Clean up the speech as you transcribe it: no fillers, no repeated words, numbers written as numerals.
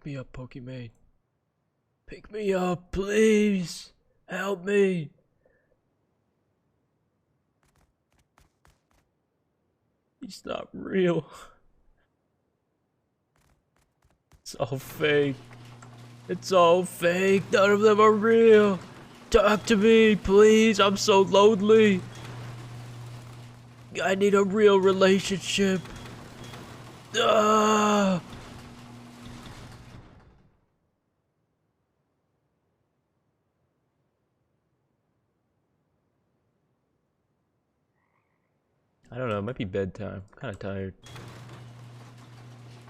Pick me up, Pokimane. Pick me up, please. Help me. He's not real. It's all fake. It's all fake. None of them are real. Talk to me, please. I'm so lonely. I need a real relationship. Ah! I don't know. It might be bedtime. I'm kind of tired.